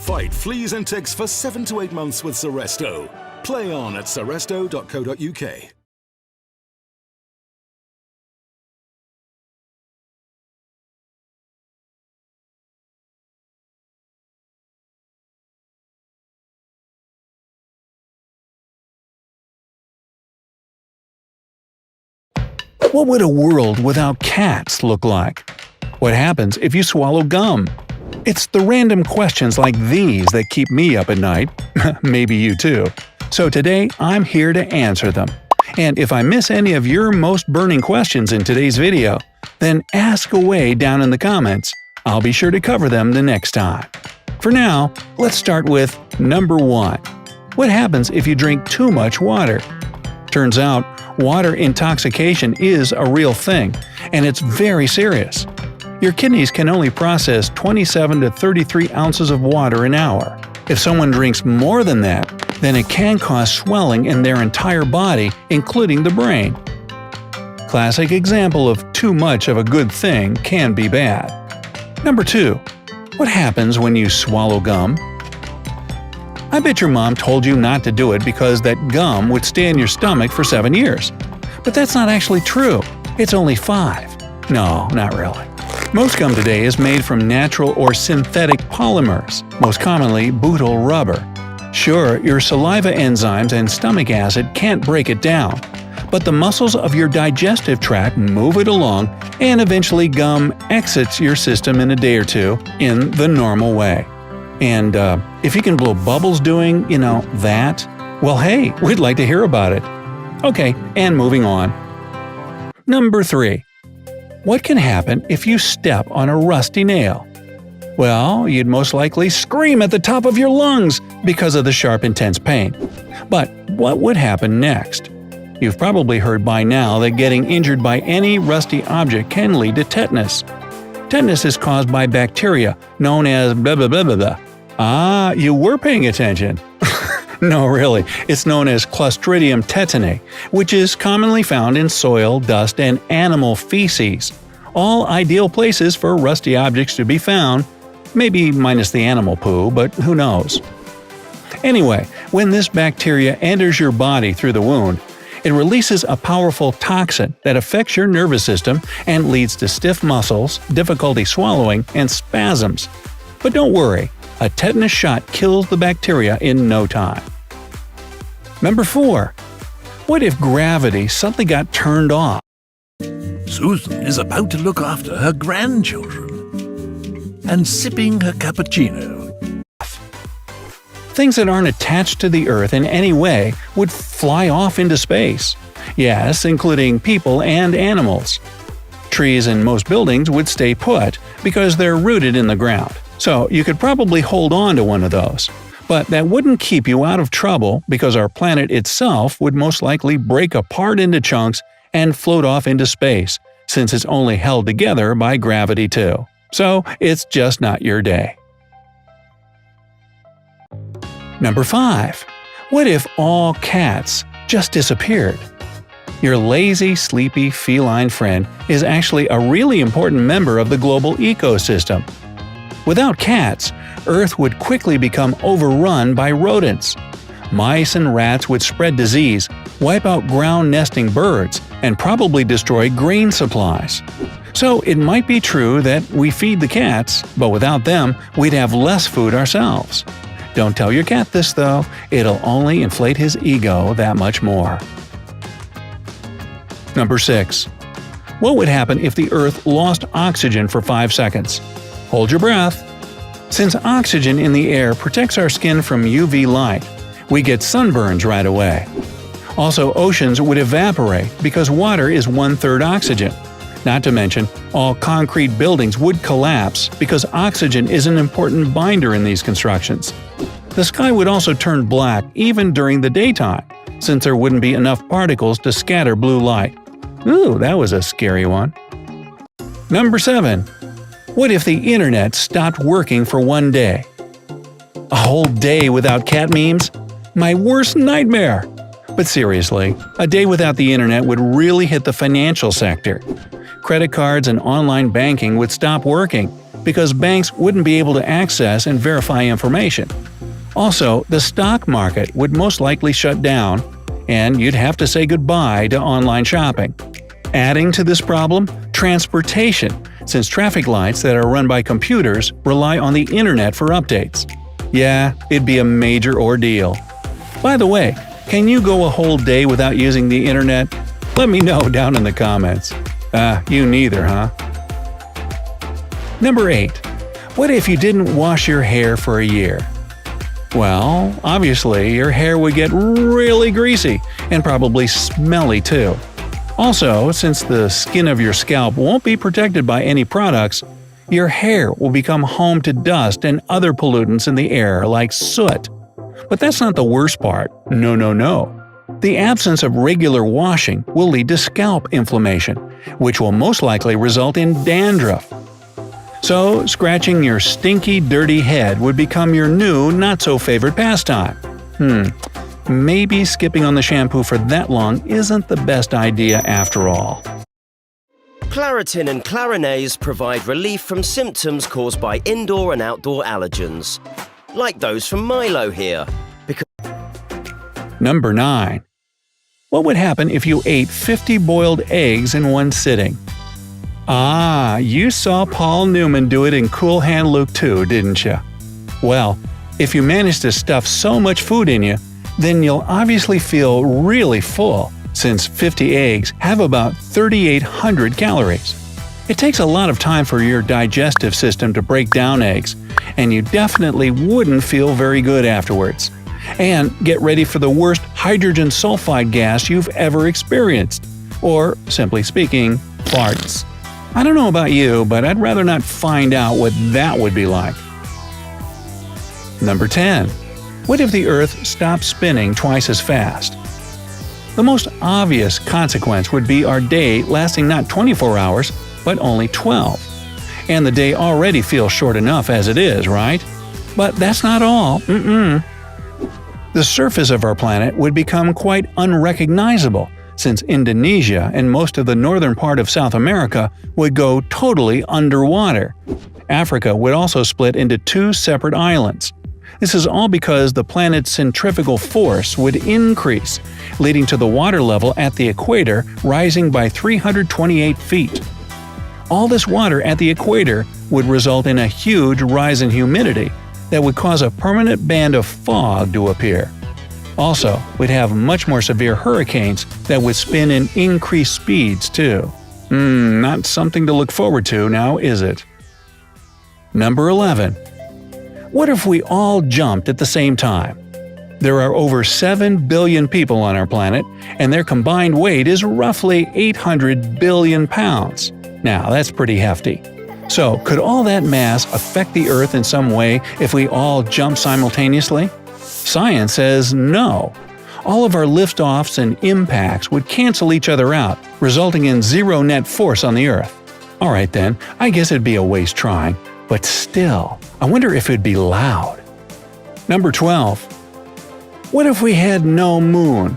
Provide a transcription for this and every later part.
Fight fleas and ticks for 7 to 8 months with Seresto. Play on at seresto.co.uk. What would a world without cats look like? What happens if you swallow gum? It's the random questions like these that keep me up at night. Maybe you too. So today, I'm here to answer them. And if I miss any of your most burning questions in today's video, then ask away down in the comments. I'll be sure to cover them the next time. For now, let's start with number 1. What happens if you drink too much water? Turns out, water intoxication is a real thing, and it's very serious. Your kidneys can only process 27 to 33 ounces of water an hour. If someone drinks more than that, then it can cause swelling in their entire body, including the brain. Classic example of too much of a good thing can be bad. Number 2. What happens when you swallow gum? I bet your mom told you not to do it because that gum would stay in your stomach for 7 years. But that's not actually true. It's only 5. No, not really. Most gum today is made from natural or synthetic polymers, most commonly butyl rubber. Sure, your saliva enzymes and stomach acid can't break it down, but the muscles of your digestive tract move it along, and eventually gum exits your system in a day or two in the normal way. And if you can blow bubbles doing, that, well hey, we'd like to hear about it. Okay, and moving on. Number 3. What can happen if you step on a rusty nail? Well, you'd most likely scream at the top of your lungs because of the sharp, intense pain. But what would happen next? You've probably heard by now that getting injured by any rusty object can lead to tetanus. Tetanus is caused by bacteria known as blah blah blah blah blah. Ah, you were paying attention. No, really, it's known as Clostridium tetani, which is commonly found in soil, dust, and animal feces. All ideal places for rusty objects to be found, maybe minus the animal poo, but who knows. Anyway, when this bacteria enters your body through the wound, it releases a powerful toxin that affects your nervous system and leads to stiff muscles, difficulty swallowing, and spasms. But don't worry, a tetanus shot kills the bacteria in no time. Number 4. What if gravity suddenly got turned off? Susan is about to look after her grandchildren and sipping her cappuccino. Things that aren't attached to the Earth in any way would fly off into space. Yes, including people and animals. Trees and most buildings would stay put because they're rooted in the ground. So you could probably hold on to one of those. But that wouldn't keep you out of trouble because our planet itself would most likely break apart into chunks and float off into space, since it's only held together by gravity too. So it's just not your day. Number 5. What if all cats just disappeared? Your lazy, sleepy feline friend is actually a really important member of the global ecosystem. Without cats, Earth would quickly become overrun by rodents. Mice and rats would spread disease, wipe out ground-nesting birds, and probably destroy grain supplies. So it might be true that we feed the cats, but without them, we'd have less food ourselves. Don't tell your cat this though, it'll only inflate his ego that much more. Number 6. What would happen if the Earth lost oxygen for 5 seconds? Hold your breath. Since oxygen in the air protects our skin from UV light, we get sunburns right away. Also, oceans would evaporate because water is 1/3 oxygen. Not to mention, all concrete buildings would collapse because oxygen is an important binder in these constructions. The sky would also turn black even during the daytime, since there wouldn't be enough particles to scatter blue light. Ooh, that was a scary one. Number 7. What if the internet stopped working for one day? A whole day without cat memes? My worst nightmare! But seriously, a day without the internet would really hit the financial sector. Credit cards and online banking would stop working. because banks wouldn't be able to access and verify information. Also, the stock market would most likely shut down, and you'd have to say goodbye to online shopping. Adding to this problem, transportation, since traffic lights that are run by computers rely on the internet for updates. Yeah, it'd be a major ordeal. By the way, can you go a whole day without using the internet? Let me know down in the comments. You neither, huh? Number 8. What if you didn't wash your hair for a year? Well, obviously, your hair would get really greasy and probably smelly too. Also, since the skin of your scalp won't be protected by any products, your hair will become home to dust and other pollutants in the air like soot. But that's not the worst part. No. The absence of regular washing will lead to scalp inflammation, which will most likely result in dandruff. So, scratching your stinky, dirty head would become your new, not-so-favorite pastime. Maybe skipping on the shampoo for that long isn't the best idea after all. Claritin and Clarinase provide relief from symptoms caused by indoor and outdoor allergens, like those from Milo here. Number 9. What would happen if you ate 50 boiled eggs in one sitting? You saw Paul Newman do it in Cool Hand Luke 2, didn't you? Well, if you manage to stuff so much food in you, then you'll obviously feel really full, since 50 eggs have about 3,800 calories. It takes a lot of time for your digestive system to break down eggs, and you definitely wouldn't feel very good afterwards. And get ready for the worst hydrogen sulfide gas you've ever experienced, or, simply speaking, farts. I don't know about you, but I'd rather not find out what that would be like. Number 10. What if the Earth stopped spinning twice as fast? The most obvious consequence would be our day lasting not 24 hours, but only 12. And the day already feels short enough as it is, right? But that's not all. The surface of our planet would become quite unrecognizable, since Indonesia and most of the northern part of South America would go totally underwater. Africa would also split into 2 separate islands. This is all because the planet's centrifugal force would increase, leading to the water level at the equator rising by 328 feet. All this water at the equator would result in a huge rise in humidity that would cause a permanent band of fog to appear. Also, we'd have much more severe hurricanes that would spin in increased speeds too. Not something to look forward to now, is it? Number 11. What if we all jumped at the same time? There are over 7 billion people on our planet, and their combined weight is roughly 800 billion pounds. Now, that's pretty hefty. So, could all that mass affect the Earth in some way if we all jump simultaneously? Science says no. All of our liftoffs and impacts would cancel each other out, resulting in zero net force on the Earth. Alright then, I guess it'd be a waste trying. But still, I wonder if it'd be loud. Number 12. What if we had no moon?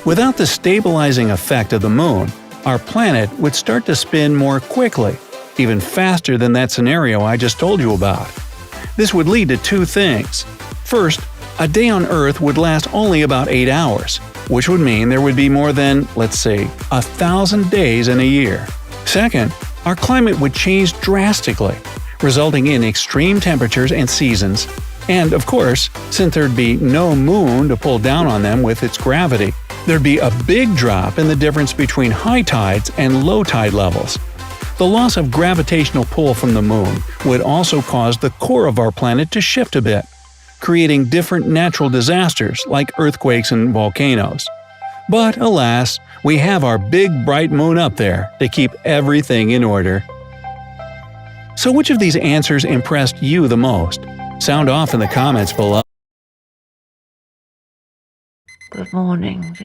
Without the stabilizing effect of the moon, our planet would start to spin more quickly, even faster than that scenario I just told you about. This would lead to 2 things. First, a day on Earth would last only about 8 hours, which would mean there would be more than, let's say, 1,000 days in a year. Second, our climate would change drastically, resulting in extreme temperatures and seasons. And of course, since there'd be no moon to pull down on them with its gravity, there'd be a big drop in the difference between high tides and low tide levels. The loss of gravitational pull from the moon would also cause the core of our planet to shift a bit, creating different natural disasters like earthquakes and volcanoes. But alas, we have our big bright moon up there to keep everything in order. So which of these answers impressed you the most? Sound off in the comments below. Good morning.